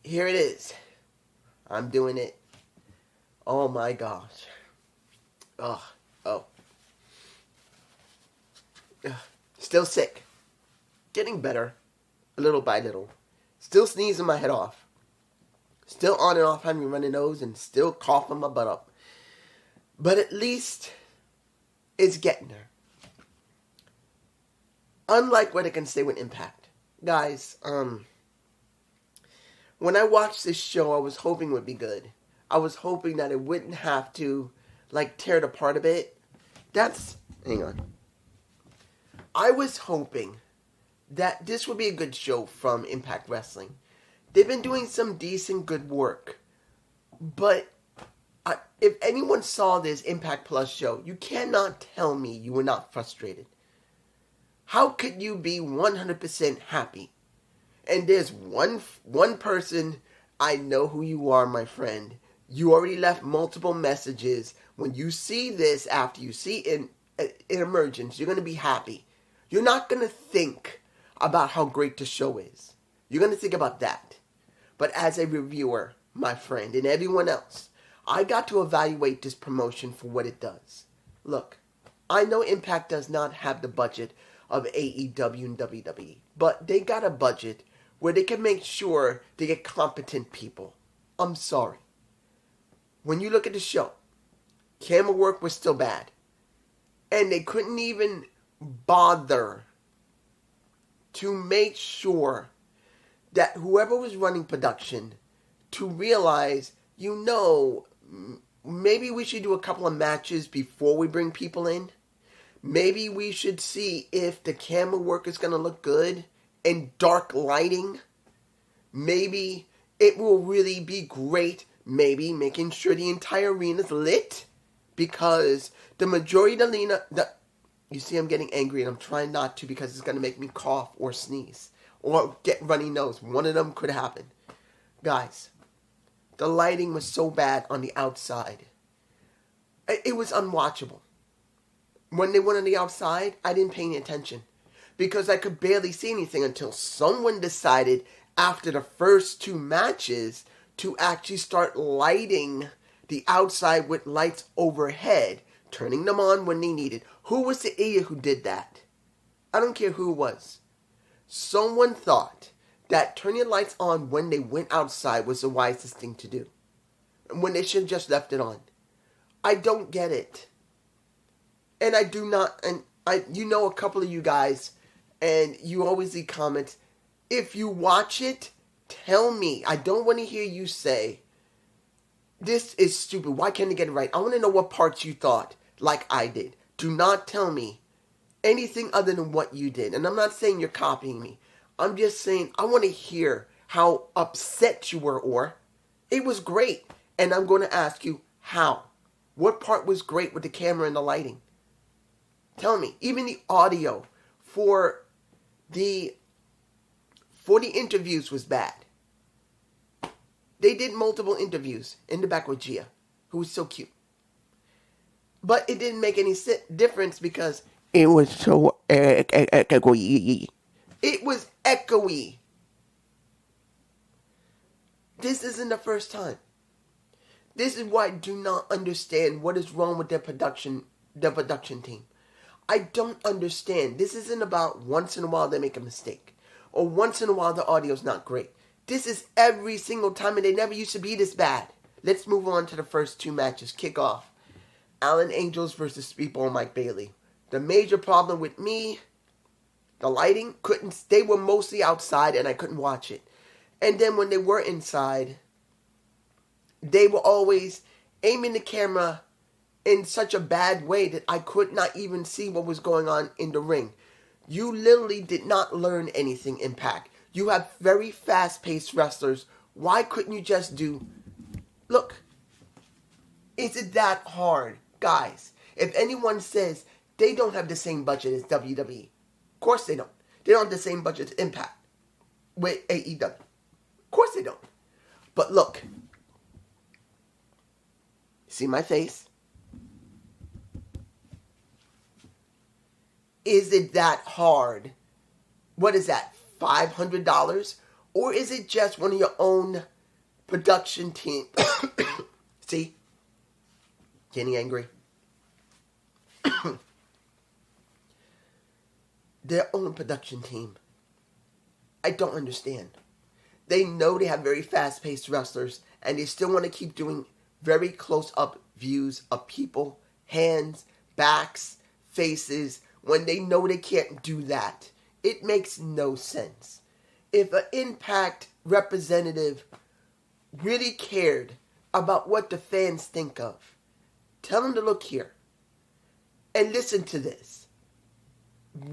here it is. I'm doing it. Oh my gosh. Oh. Ugh. Still sick. Getting better. Little by little. Still sneezing my head off. Still on and off having a runny nose and still coughing my butt up. But at least it's getting there. Unlike what I can say with Impact. Guys, when I watched this show, I was hoping it would be good. I was hoping that it wouldn't have to, tear it apart a bit. Hang on. I was hoping that this would be a good show from Impact Wrestling. They've been doing some decent, good work. But if anyone saw this Impact Plus show, you cannot tell me you were not frustrated. How could you be 100% happy? And there's one person, I know who you are, my friend. You already left multiple messages. When you see this, after you see in Emergence, you're going to be happy. You're not going to think about how great the show is. You're going to think about that. But as a reviewer, my friend, and everyone else, I got to evaluate this promotion for what it does. Look, I know Impact does not have the budget of AEW and WWE, but they got a budget where they can make sure they get competent people. I'm sorry. When you look at the show, camera work was still bad. And they couldn't even bother to make sure that whoever was running production to realize, maybe we should do a couple of matches before we bring people in. Maybe we should see if the camera work is going to look good in dark lighting. Maybe it will really be great. Maybe making sure the entire arena is lit. Because the majority of the arena... You see, I'm getting angry and I'm trying not to because it's going to make me cough or sneeze. Or get runny nose. One of them could happen. Guys, the lighting was so bad on the outside. It was unwatchable. When they went on the outside, I didn't pay any attention. Because I could barely see anything until someone decided after the first two matches to actually start lighting the outside with lights overhead. Turning them on when they needed. Who was the idiot who did that? I don't care who it was. Someone thought that turning the lights on when they went outside was the wisest thing to do. When they should have just left it on. I don't get it. And I do not, and a couple of you guys, and you always leave comments. If you watch it, tell me. I don't want to hear you say, this is stupid. Why can't they get it right? I want to know what parts you thought, like I did. Do not tell me anything other than what you did. And I'm not saying you're copying me. I'm just saying I want to hear how upset you were, or it was great. And I'm going to ask you how. What part was great with the camera and the lighting? Tell me. Even the audio for the interviews was bad. They did multiple interviews in the back with Gia, who was so cute. But it didn't make any difference because it was so echoey. It was echoey. This isn't the first time. This is why I do not understand what is wrong with their production team. I don't understand. This isn't about once in a while they make a mistake. Or once in a while the audio's not great. This is every single time, and they never used to be this bad. Let's move on to the first two matches. Kick off. Alan Angels versus Speedball Mike Bailey. The major problem with me, the lighting, they were mostly outside and I couldn't watch it. And then when they were inside, they were always aiming the camera in such a bad way that I could not even see what was going on in the ring. You literally did not learn anything, Impact. You have very fast-paced wrestlers. Why couldn't you just do... Look, is it that hard? Guys, if anyone says they don't have the same budget as WWE, of course they don't. They don't have the same budget as Impact with AEW. Of course they don't. But look, see my face? Is it that hard? What is that, $500? Or is it just one of your own production team. See? Getting angry. Their own production team. I don't understand. They know they have very fast-paced wrestlers, and they still want to keep doing very close-up views of people, hands, backs, faces, when they know they can't do that. It makes no sense. If an Impact representative really cared about what the fans think of, tell them to look here and listen to this.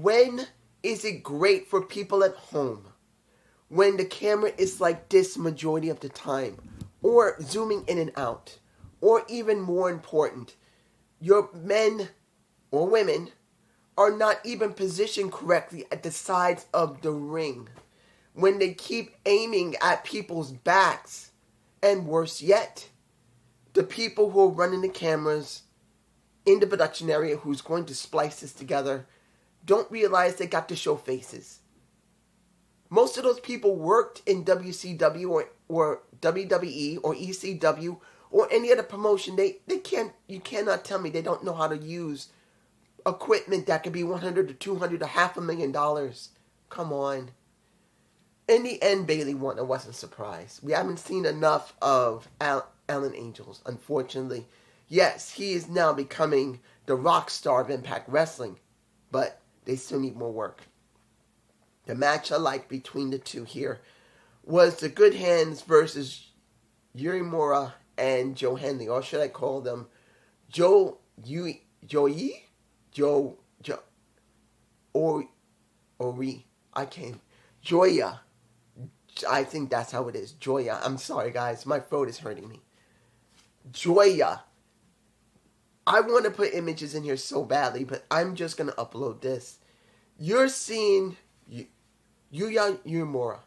When is it great for people at home? When the camera is like this majority of the time, or zooming in and out, or even more important, your men or women are not even positioned correctly at the sides of the ring. When they keep aiming at people's backs, and worse yet, the people who are running the cameras in the production area who's going to splice this together don't realize they got to show faces. Most of those people worked in WCW or WWE or ECW or any other promotion. You cannot tell me they don't know how to use equipment that could be $100 to $200 to $500,000. Come on. In the end, Bayley won. I wasn't surprised. We haven't seen enough of Alan Angels, unfortunately. Yes, he is now becoming the rock star of Impact Wrestling, but they still need more work. The match I like between the two here was the Good Hands versus Uemura and Joe Hendry, or should I call them Joey, Joya. I think that's how it is. Joya. I'm sorry, guys. My throat is hurting me. Joya. I want to put images in here so badly, but I'm just going to upload this. You're seeing Yuya Uemura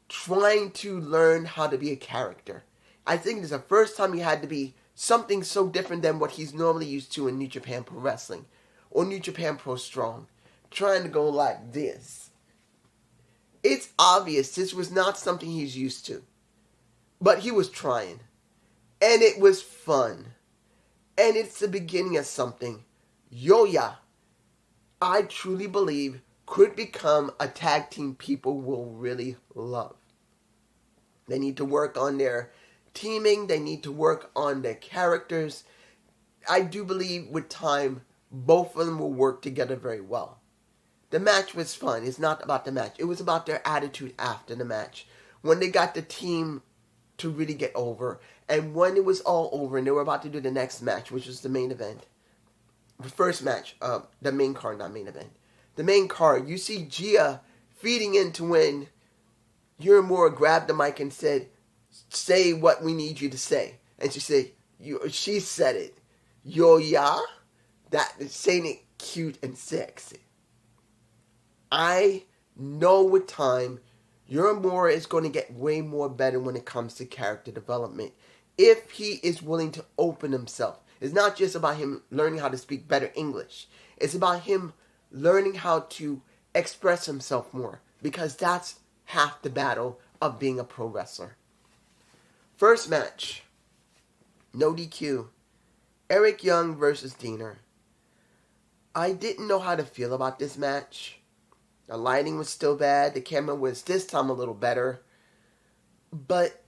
trying to learn how to be a character. I think it's the first time he had to be something so different than what he's normally used to in New Japan Pro Wrestling or New Japan Pro Strong. Trying to go like this. It's obvious this was not something he's used to. But he was trying. And it was fun. And it's the beginning of something. Yoya, I truly believe, could become a tag team people will really love. They need to work on their teaming. They need to work on their characters. I do believe with time, both of them will work together very well. The match was fun. It's not about the match. It was about their attitude after the match. When they got the team to really get over. And when it was all over and they were about to do the next match, which was the main event. The first match, the main card, not main event. The main card, you see Gia feeding into when Uemura grabbed the mic and said, "Say what we need you to say." And she said, she said it. Yoya, that saying it cute and sexy. I know with time, Uemura is going to get way more better when it comes to character development. If he is willing to open himself. It's not just about him learning how to speak better English. It's about him learning how to express himself more. Because that's half the battle of being a pro wrestler. First match. No DQ. Eric Young versus Diener. I didn't know how to feel about this match. The lighting was still bad. The camera was this time a little better. But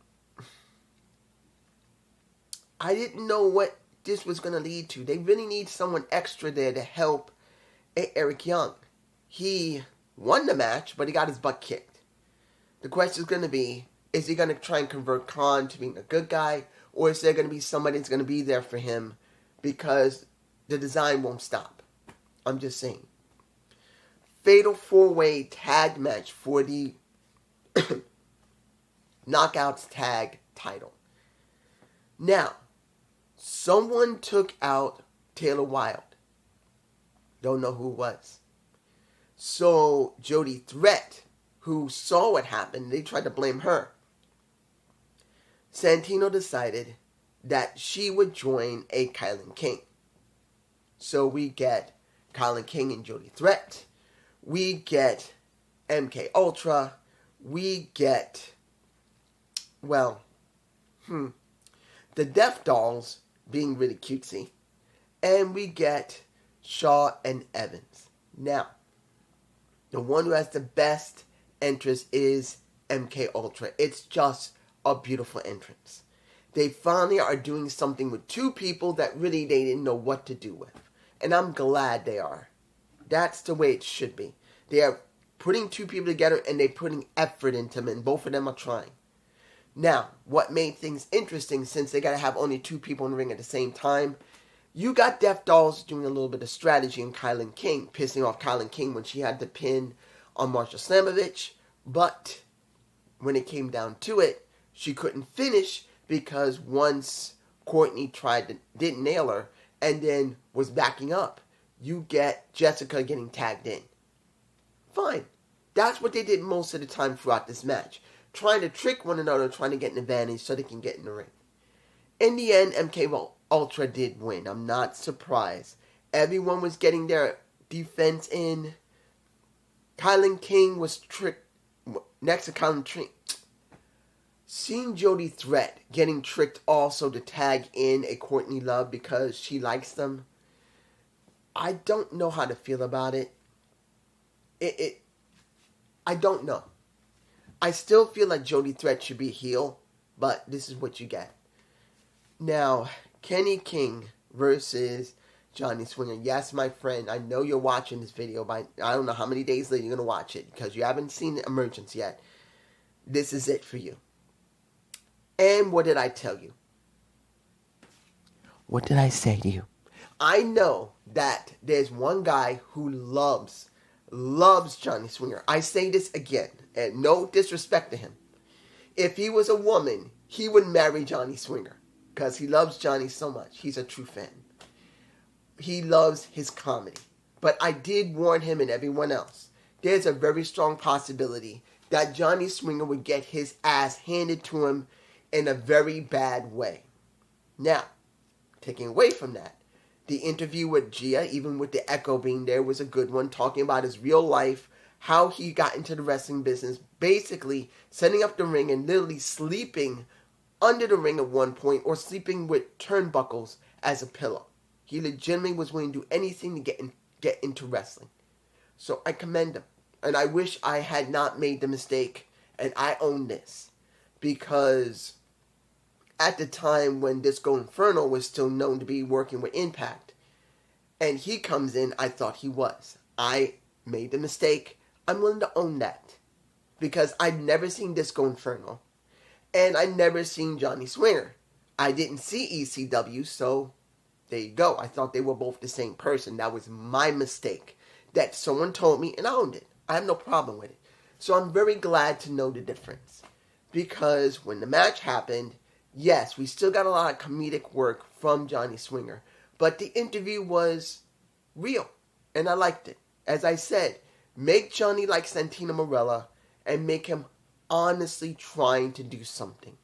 I didn't know what this was going to lead to. They really need someone extra there to help Eric Young. He won the match, but he got his butt kicked. The question is going to be, is he going to try and convert Khan to being a good guy? Or is there going to be somebody that's going to be there for him because the design won't stop? I'm just saying. Fatal 4-way tag match for the Knockouts tag title. Now, someone took out Taylor Wilde. Don't know who it was. So, Jody Threat, who saw what happened, they tried to blame her. Santino decided that she would join a Kylan King. So we get Kylan King and Jody Threat. We get MK Ultra. We get, well, The Death Dolls being really cutesy. And we get Shaw and Evans. Now, the one who has the best entrance is MK Ultra. It's just a beautiful entrance. They finally are doing something with two people that really they didn't know what to do with. And I'm glad they are. That's the way it should be. They are putting two people together and they're putting effort into them, and both of them are trying. Now, what made things interesting, since they got to have only two people in the ring at the same time, you got Death Dolls doing a little bit of strategy in Kylan King, pissing off Kylan King when she had the pin on Marsha Slamovich, but when it came down to it, she couldn't finish because once Courtney didn't nail her and then was backing up, you get Jessica getting tagged in. Fine. That's what they did most of the time throughout this match. Trying to trick one another, trying to get an advantage so they can get in the ring. In the end, MK Ultra did win. I'm not surprised. Everyone was getting their defense in. Kylan King was tricked. Next to Kylan King. Seeing Jody Threat getting tricked also to tag in a Courtney Love because she likes them. I don't know how to feel about it. I don't know. I still feel like Jody Threat should be a heel, but this is what you get. Now, Kenny King versus Johnny Swinger. Yes, my friend, I know you're watching this video, but I don't know how many days later you're going to watch it because you haven't seen the Emergence yet. This is it for you. And what did I tell you? What did I say to you? I know that there's one guy who loves Johnny Swinger. I say this again, and no disrespect to him. If he was a woman, he would marry Johnny Swinger because he loves Johnny so much. He's a true fan. He loves his comedy. But I did warn him and everyone else. There's a very strong possibility that Johnny Swinger would get his ass handed to him in a very bad way. Now, taking away from that, the interview with Gia, even with the echo being there, was a good one, talking about his real life, how he got into the wrestling business, basically setting up the ring and literally sleeping under the ring at one point or sleeping with turnbuckles as a pillow. He legitimately was willing to do anything to get into wrestling. So I commend him. And I wish I had not made the mistake and I own this. Because at the time when Disco Inferno was still known to be working with Impact, and he comes in, I thought he was. I made the mistake. I'm willing to own that. Because I'd never seen Disco Inferno. And I'd never seen Johnny Swinger. I didn't see ECW, so there you go. I thought they were both the same person. That was my mistake. That someone told me, and I owned it. I have no problem with it. So I'm very glad to know the difference. Because when the match happened, yes, we still got a lot of comedic work from Johnny Swinger. But the interview was real. And I liked it. As I said, make Johnny like Santino Marella and make him honestly trying to do something.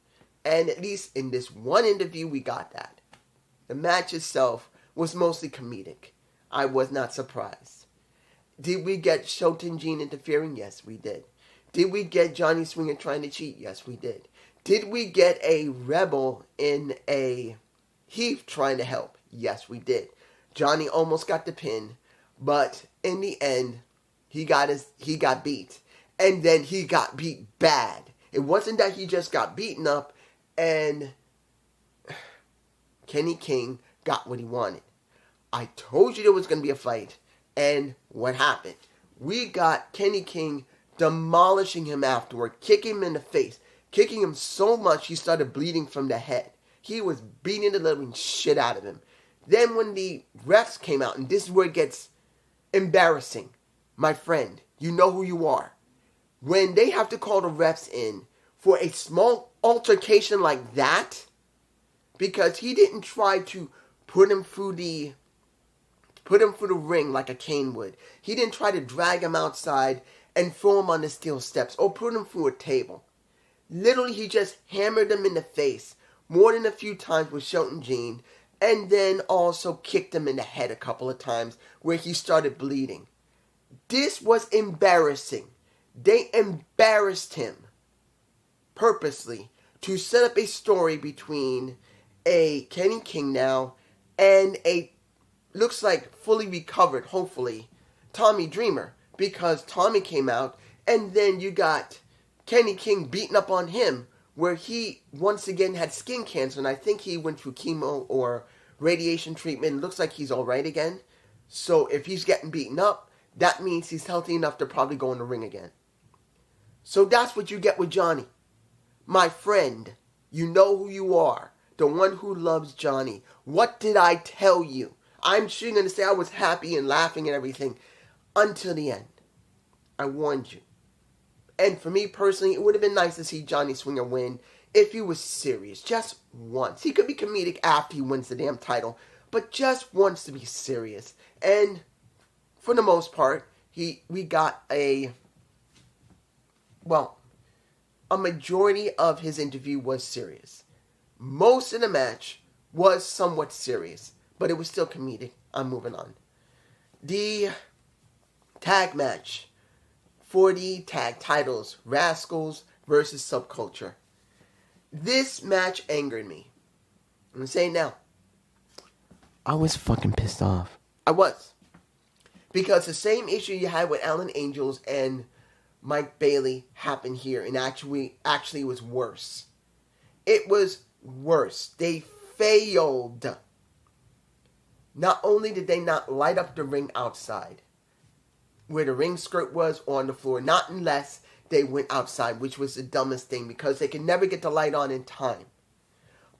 And at least in this one interview, we got that. The match itself was mostly comedic. I was not surprised. Did we get Shoten Gene interfering? Yes, we did. Did we get Johnny Swinger trying to cheat? Yes, we did. Did we get a Rebel in a Heath trying to help? Yes, we did. Johnny almost got the pin, but in the end, he got beat. And then he got beat bad. It wasn't that he just got beaten up and Kenny King got what he wanted. I told you there was going to be a fight. And what happened? We got Kenny King demolishing him afterward, kicking him in the face, kicking him so much he started bleeding from the head. He was beating the living shit out of him. Then when the refs came out, and this is where it gets embarrassing, my friend, you know who you are. When they have to call the refs in for a small altercation like that, because he didn't try to put him through the ring like a Kane would. He didn't try to drag him outside and throw him on the steel steps or put him through a table. Literally, he just hammered him in the face more than a few times with Shoten Gene, and then also kicked him in the head a couple of times where he started bleeding. This was embarrassing. They embarrassed him purposely to set up a story between a Kenny King now and a, looks like fully recovered, hopefully, Tommy Dreamer. Because Tommy came out, and then you got Kenny King beating up on him, where he once again had skin cancer, and I think he went through chemo or radiation treatment. It looks like he's alright again. So if he's getting beaten up, that means he's healthy enough to probably go in the ring again. So that's what you get with Johnny. My friend, you know who you are. The one who loves Johnny. What did I tell you? I'm sure you're going to say I was happy and laughing and everything. Until the end. I warned you. And for me personally, it would have been nice to see Johnny Swinger win if he was serious. Just once. He could be comedic after he wins the damn title. But just wants to be serious. And for the most part, we got a majority of his interview was serious. Most of the match was somewhat serious, but it was still comedic. I'm moving on. The tag match for the tag titles, Rascals versus Subculture. This match angered me. I'm going to say it now. I was fucking pissed off. I was. Because the same issue you had with Alan Angels and Mike Bailey happened here, and actually was worse. It was worse. They failed. Not only did they not light up the ring outside, where the ring skirt was on the floor, not unless they went outside, which was the dumbest thing, because they could never get the light on in time.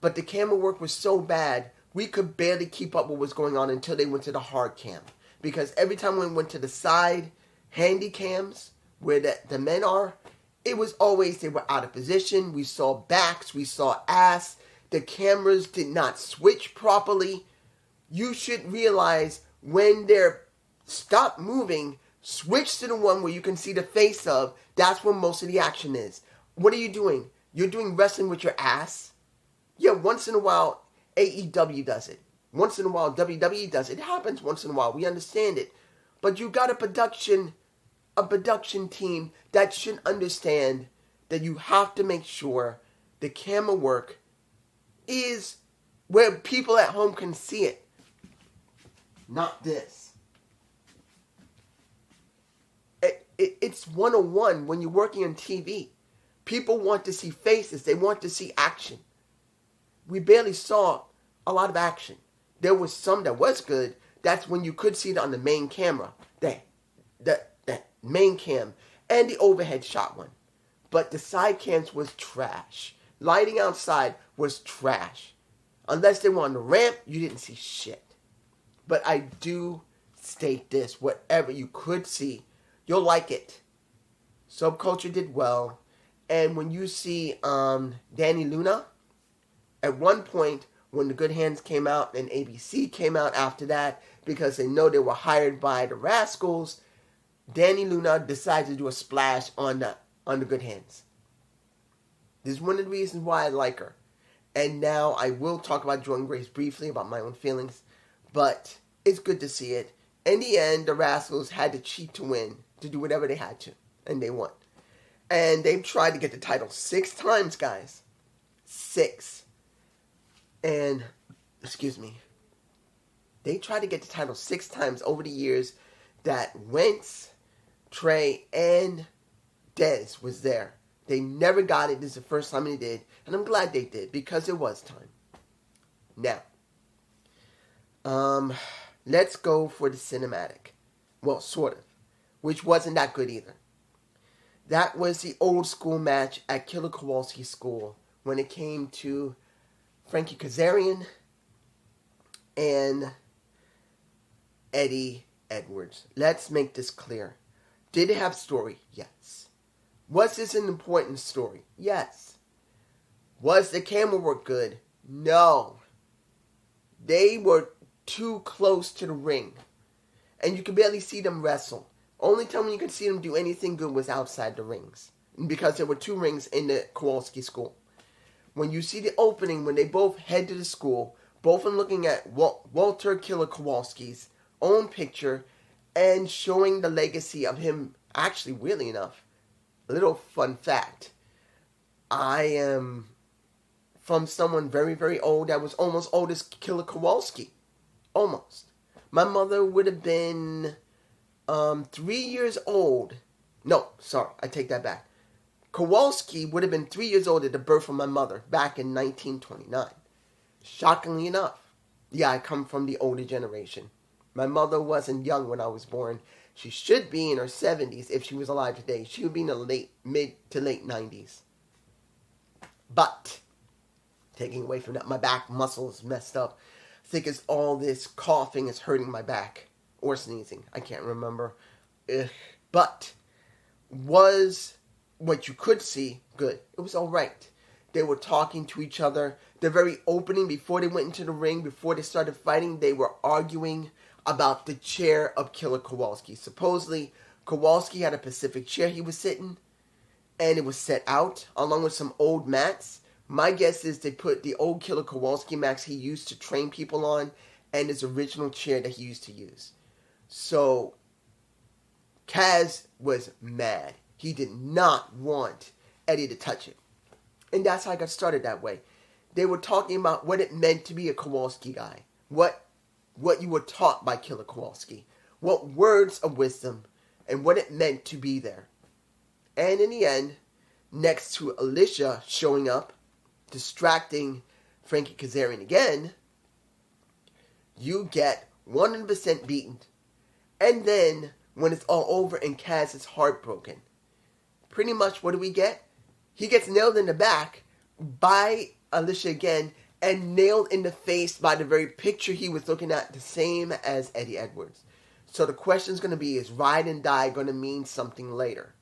But the camera work was so bad, we could barely keep up what was going on until they went to the hard cam. Because every time we went to the side handy cams, where the men are, it was always they were out of position. We saw backs, we saw ass. The cameras did not switch properly. You should realize when they're stop moving, switch to the one where you can see the face of. That's where most of the action is. What are you doing? You're doing wrestling with your ass? Yeah, once in a while AEW does it. Once in a while WWE does it. It happens once in a while. We understand it. But you got a production team that should understand that you have to make sure the camera work is where people at home can see it. Not this. It's 101 when you're working on TV. People want to see faces. They want to see action. We barely saw a lot of action. There was some that was good. That's when you could see it on the main camera. That main cam. And the overhead shot one. But the side cams was trash. Lighting outside was trash. Unless they were on the ramp, you didn't see shit. But I do state this. Whatever you could see, you'll like it. Subculture did well. And when you see Danny Luna, at one point, when the Good Hands came out and ABC came out after that, because they know they were hired by the Rascals, Danny Luna decided to do a splash on the Good Hands. This is one of the reasons why I like her. And now I will talk about Jordan Grace briefly, about my own feelings. But it's good to see it. In the end, the Rascals had to cheat to win, to do whatever they had to. And they won. And they've tried to get the title 6 times, guys. 6. And, excuse me. They tried to get the title 6 times over the years that Wentz, Trey, and Dez was there. They never got it. This is the first time they did. And I'm glad they did, because it was time. Now, let's go for the cinematic. Well, sort of. Which wasn't that good either. That was the old school match at Killer Kowalski's school when it came to Frankie Kazarian and Eddie Edwards. Let's make this clear. Did it have story? Yes. Was this an important story? Yes. Was the camera work good? No. They were too close to the ring. And you could barely see them wrestle. Only time you could see them do anything good was outside the rings. Because there were 2 rings in the Kowalski school. When you see the opening, when they both head to the school, both of them looking at Walter Killer Kowalski's own picture and showing the legacy of him. Actually, weirdly enough, a little fun fact. I am from someone very, very old that was almost old as Killer Kowalski. Almost. My mother would have been 3 years old. No, sorry, I take that back. Kowalski would have been 3 years old at the birth of my mother back in 1929. Shockingly enough. Yeah, I come from the older generation. My mother wasn't young when I was born. She should be in her 70s if she was alive today. She would be in the mid to late 90s. But, taking away from that, my back muscle is messed up. I think it's all this coughing is hurting my back. Or sneezing. I can't remember. Ugh. But, was what you could see good. It was alright. They were talking to each other. The very opening, before they went into the ring, before they started fighting, they were arguing about the chair of Killer Kowalski. Supposedly, Kowalski had a Pacific chair he was sitting, and it was set out, along with some old mats. My guess is they put the old Killer Kowalski mats he used to train people on, and his original chair that he used to use. So, Kaz was mad. He did not want Eddie to touch it. And that's how I got started that way. They were talking about what it meant to be a Kowalski guy. What you were taught by Killer Kowalski. What words of wisdom and what it meant to be there. And in the end, next to Alicia showing up, distracting Frankie Kazarian again, you get 100% beaten. And then, when it's all over and Kaz is heartbroken, pretty much what do we get? He gets nailed in the back by Alicia again and nailed in the face by the very picture he was looking at, the same as Eddie Edwards. So the question's going to be, is ride and die going to mean something later?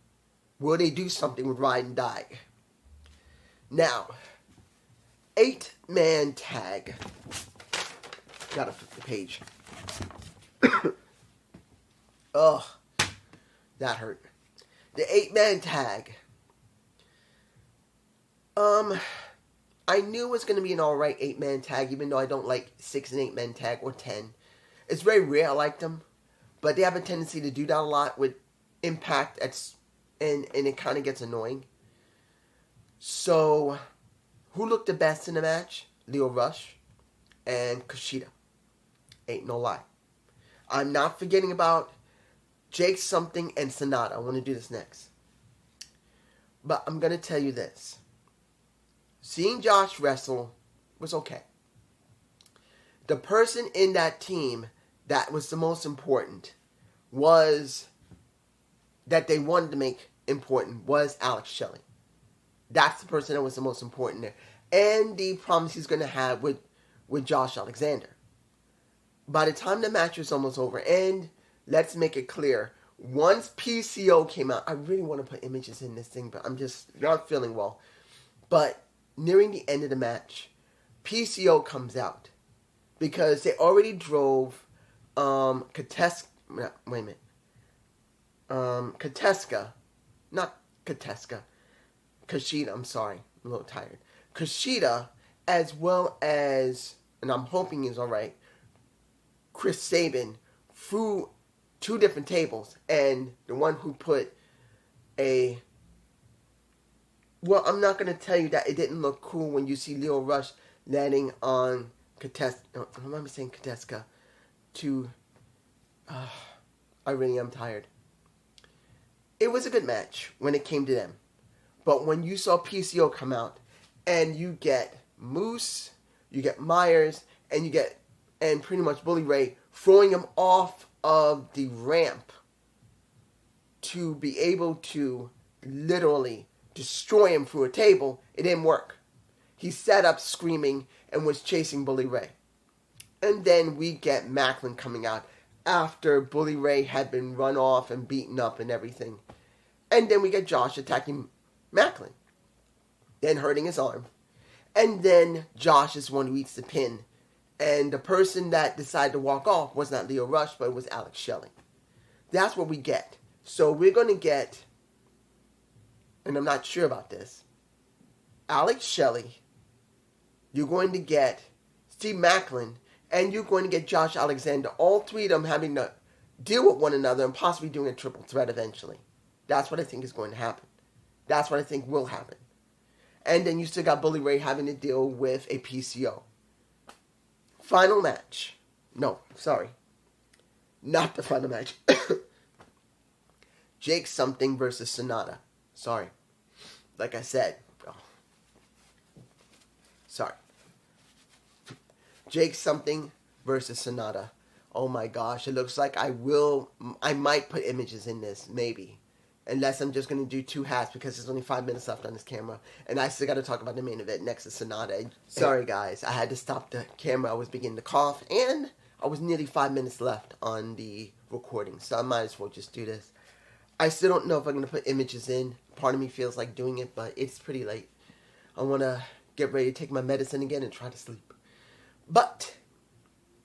Will they do something with ride and die? Now, 8-man tag. Gotta flip the page. Ugh, that hurt. The 8-man tag. I knew it was going to be an alright 8-man tag, even though I don't like 6 and 8-man tag or 10. It's very rare I like them, but they have a tendency to do that a lot with Impact, and it kind of gets annoying. So, who looked the best in the match? Lio Rush and Kushida. Ain't no lie. I'm not forgetting about Jake something and Sonata. I want to do this next. But I'm going to tell you this. Seeing Josh wrestle was okay. The person in that team that was the most important was, that they wanted to make important, was Alex Shelley. That's the person that was the most important there. And the promise he's going to have with Josh Alexander. By the time the match was almost over, and let's make it clear, once PCO came out, I really want to put images in this thing, but I'm just not feeling well. But nearing the end of the match, PCO comes out because they already drove Kateska, Kushida, I'm sorry, I'm a little tired. Kushida, as well as, and I'm hoping he's alright, Chris Sabin, through 2 different tables, and the one who put a... Well, I'm not going to tell you that it didn't look cool when you see Lio Rush landing on Kateska. I remember saying Kateska to... I really am tired. It was a good match when it came to them. But when you saw PCO come out, and you get Moose, you get Myers, and pretty much Bully Ray throwing him off of the ramp to be able to literally destroy him through a table, it didn't work. He sat up screaming and was chasing Bully Ray. And then we get Macklin coming out after Bully Ray had been run off and beaten up and everything. And then we get Josh attacking Macklin, then hurting his arm. And then Josh is the one who eats the pin. And the person that decided to walk off was not Lio Rush, but it was Alex Shelley. That's what we get. So we're going to get, and I'm not sure about this, Alex Shelley, you're going to get Steve Macklin, and you're going to get Josh Alexander. All 3 of them having to deal with one another and possibly doing a triple threat eventually. That's what I think is going to happen. That's what I think will happen. And then you still got Bully Ray having to deal with a PCO. Final match. No, sorry. Not the final match. Jake something versus Sonata. Sorry. Like I said. Oh. Sorry. Jake something versus Sonata. Oh my gosh. It looks like I might put images in this. Maybe. Unless I'm just going to do 2 halves because there's only 5 minutes left on this camera. And I still got to talk about the main event next to Sonata. Sorry guys. I had to stop the camera. I was beginning to cough. And I was nearly 5 minutes left on the recording. So I might as well just do this. I still don't know if I'm going to put images in. Part of me feels like doing it, but it's pretty late. I want to get ready to take my medicine again and try to sleep. But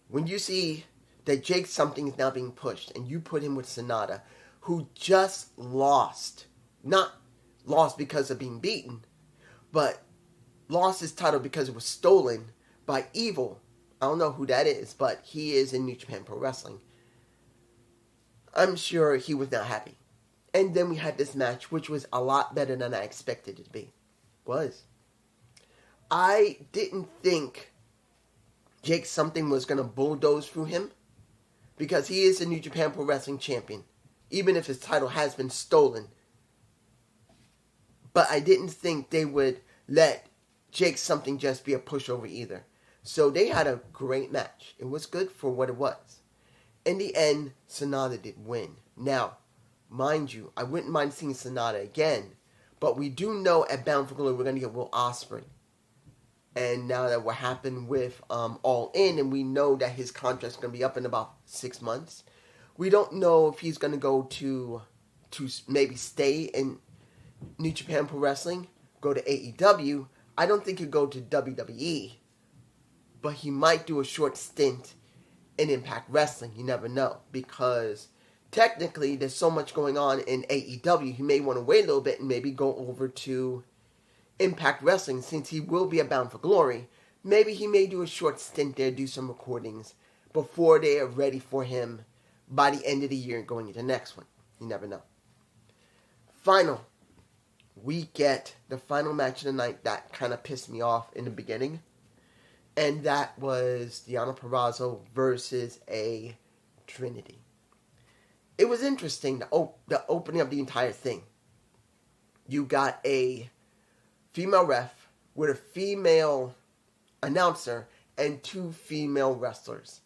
when you see that Jake something is now being pushed and you put him with Sonata, who just lost, not lost because of being beaten, but lost his title because it was stolen by Evil. I don't know who that is, but he is in New Japan Pro Wrestling. I'm sure he was not happy. And then we had this match, which was a lot better than I expected it to be. I didn't think Jake something was going to bulldoze through him, because he is a New Japan Pro Wrestling champion, even if his title has been stolen. But I didn't think they would let Jake something just be a pushover either. So they had a great match. It was good for what it was. In the end, Sonata did win. Now, mind you, I wouldn't mind seeing Sonata again, but we do know at Bound for Glory we're going to get Will Ospreay. And now that what happened with All In, and we know that his contract's going to be up in about 6 months, we don't know if he's going to go to maybe stay in New Japan Pro Wrestling, go to AEW. I don't think he'll go to WWE, but he might do a short stint in Impact Wrestling. You never know, because technically there's so much going on in AEW. He may want to wait a little bit and maybe go over to Impact Wrestling, since he will be Bound for Glory. Maybe he may do a short stint there, do some recordings before they are ready for him by the end of the year and going into the next one. You never know. We get the final match of the night that kind of pissed me off in the beginning. And that was Deonna Purrazzo versus a Trinity. It was interesting, the opening of the entire thing. You got a female ref with a female announcer and 2 female wrestlers.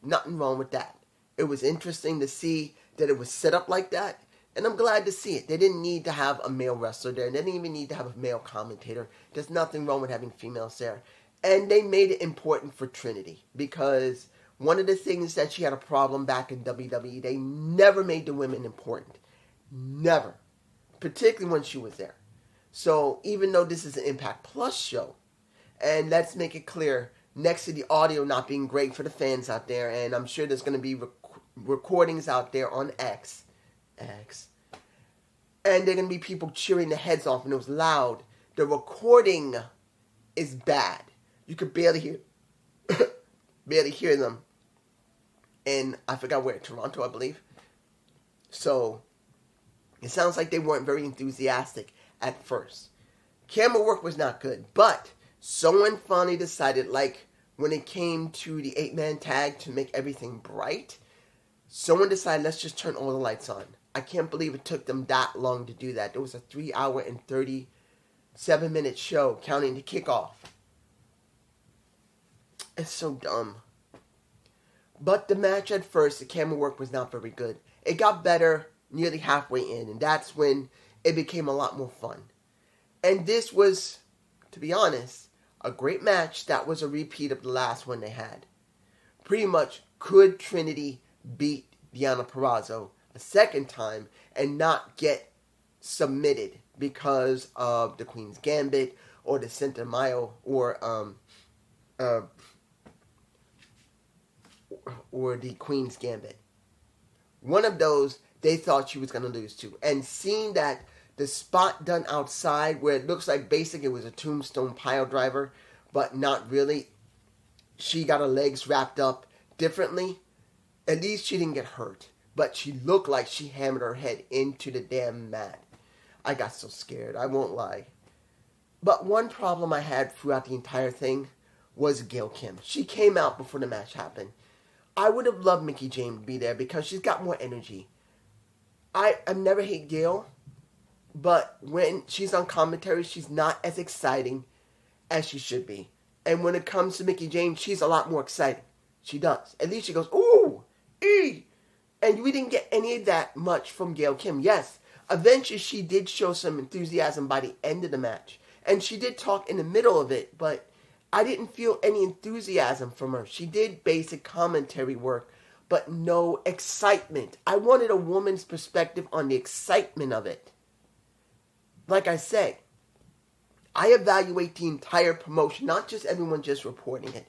Nothing wrong with that. It was interesting to see that it was set up like that, and I'm glad to see it. They didn't need to have a male wrestler there, and they didn't even need to have a male commentator. There's nothing wrong with having females there. And they made it important for Trinity, because one of the things that she had a problem back in WWE, they never made the women important. Never. Particularly when she was there. So even though this is an Impact Plus show, and let's make it clear, next to the audio not being great for the fans out there, and I'm sure there's going to be recordings out there on X, and there are going to be people cheering their heads off, and it was loud. The recording is bad. You could barely hear them. And I forgot where, Toronto, I believe. So it sounds like they weren't very enthusiastic at first. Camera work was not good, but someone finally decided, like when it came to the 8-man tag to make everything bright, someone decided, let's just turn all the lights on. I can't believe it took them that long to do that. It was a 3-hour and 37-minute show, counting the kickoff. It's so dumb. But the match at first, the camera work was not very good. It got better nearly halfway in, and that's when it became a lot more fun. And this was, to be honest, a great match that was a repeat of the last one they had. Pretty much, could Trinity beat Deonna Purrazzo a second time and not get submitted because of the Queen's Gambit or the Cinta Mayo or the Queen's Gambit. One of those they thought she was going to lose to. And seeing that the spot done outside where it looks like basically it was a tombstone pile driver, but not really, she got her legs wrapped up differently. At least she didn't get hurt. But she looked like she hammered her head into the damn mat. I got so scared. I won't lie. But one problem I had throughout the entire thing was Gail Kim. She came out before the match happened. I would have loved Mickie James to be there because she's got more energy. I've never hate Gail, but when she's on commentary, she's not as exciting as she should be. And when it comes to Mickie James, she's a lot more exciting. She does. At least she goes, ooh, ee. And we didn't get any of that much from Gail Kim. Yes, eventually she did show some enthusiasm by the end of the match. And she did talk in the middle of it, but I didn't feel any enthusiasm from her. She did basic commentary work, but no excitement. I wanted a woman's perspective on the excitement of it. Like I say, I evaluate the entire promotion, not just everyone just reporting it.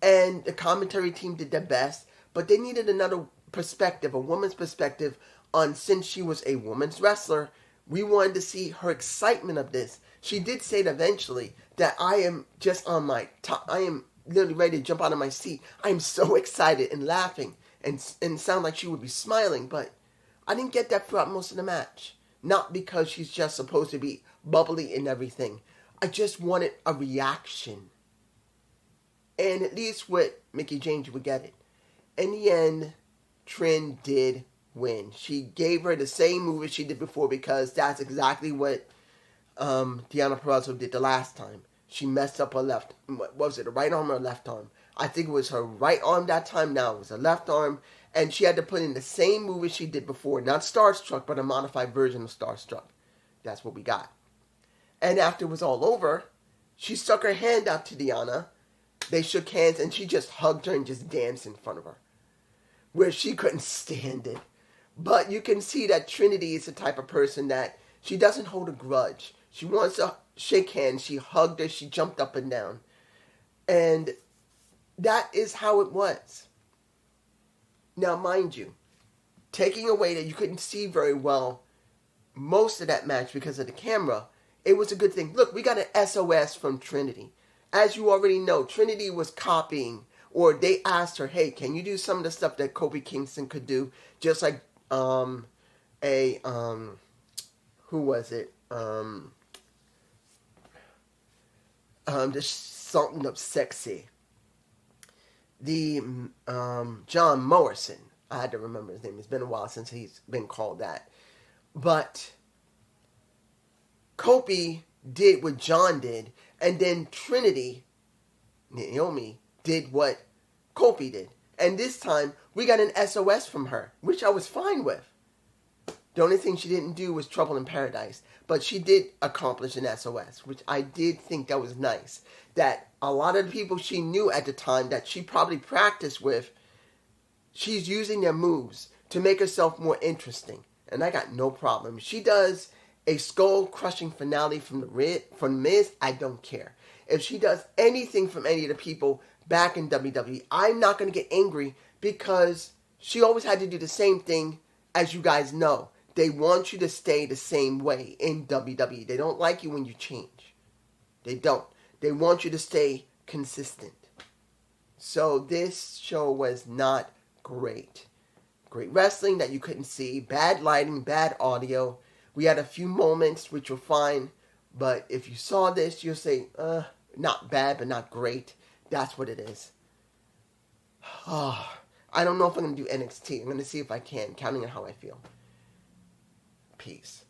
And the commentary team did their best, but they needed another perspective, a woman's perspective on, since she was a woman's wrestler, we wanted to see her excitement of this. She did say eventually that I am just on my top. I am literally ready to jump out of my seat. I am so excited and laughing and sound like she would be smiling, but I didn't get that throughout most of the match. Not because she's just supposed to be bubbly and everything. I just wanted a reaction. And at least with Mickie James, you would get it. In the end, Trin did win. She gave her the same move as she did before because that's exactly what Deonna Purrazzo did the last time. She messed up her left. What was it, a right arm or a left arm? I think it was her right arm that time. Now it was her left arm. And she had to put in the same move as she did before. Not Starstruck, but a modified version of Starstruck. That's what we got. And after it was all over, she stuck her hand out to Deonna. They shook hands and she just hugged her and just danced in front of her. Where she couldn't stand it. But you can see that Trinity is the type of person that she doesn't hold a grudge. She wants to shake hands. She hugged her. She jumped up and down. And that is how it was. Now, mind you, taking away that you couldn't see very well most of that match because of the camera, it was a good thing. Look, we got an SOS from Trinity. As you already know, Trinity was copying, or they asked her, hey, can you do some of the stuff that Kofi Kingston could do? Just like who was it? Just something of sexy. The John Morrison. I had to remember his name. It's been a while since he's been called that. But Kofi did what John did, and then Trinity, Naomi, did what Kofi did. And this time, we got an SOS from her, which I was fine with. The only thing she didn't do was Trouble in Paradise. But she did accomplish an SOS, which I did think that was nice. That a lot of the people she knew at the time that she probably practiced with, she's using their moves to make herself more interesting. And I got no problem. If she does a skull-crushing finale from the Miz, I don't care. If she does anything from any of the people back in WWE, I'm not going to get angry because she always had to do the same thing, as you guys know. They want you to stay the same way in WWE. They don't like you when you change. They don't. They want you to stay consistent. So this show was not great. Great wrestling that you couldn't see. Bad lighting, bad audio. We had a few moments which were fine. But if you saw this, you'll say, not bad, but not great. That's what it is. I don't know if I'm going to do NXT. I'm going to see if I can, counting on how I feel. Peace.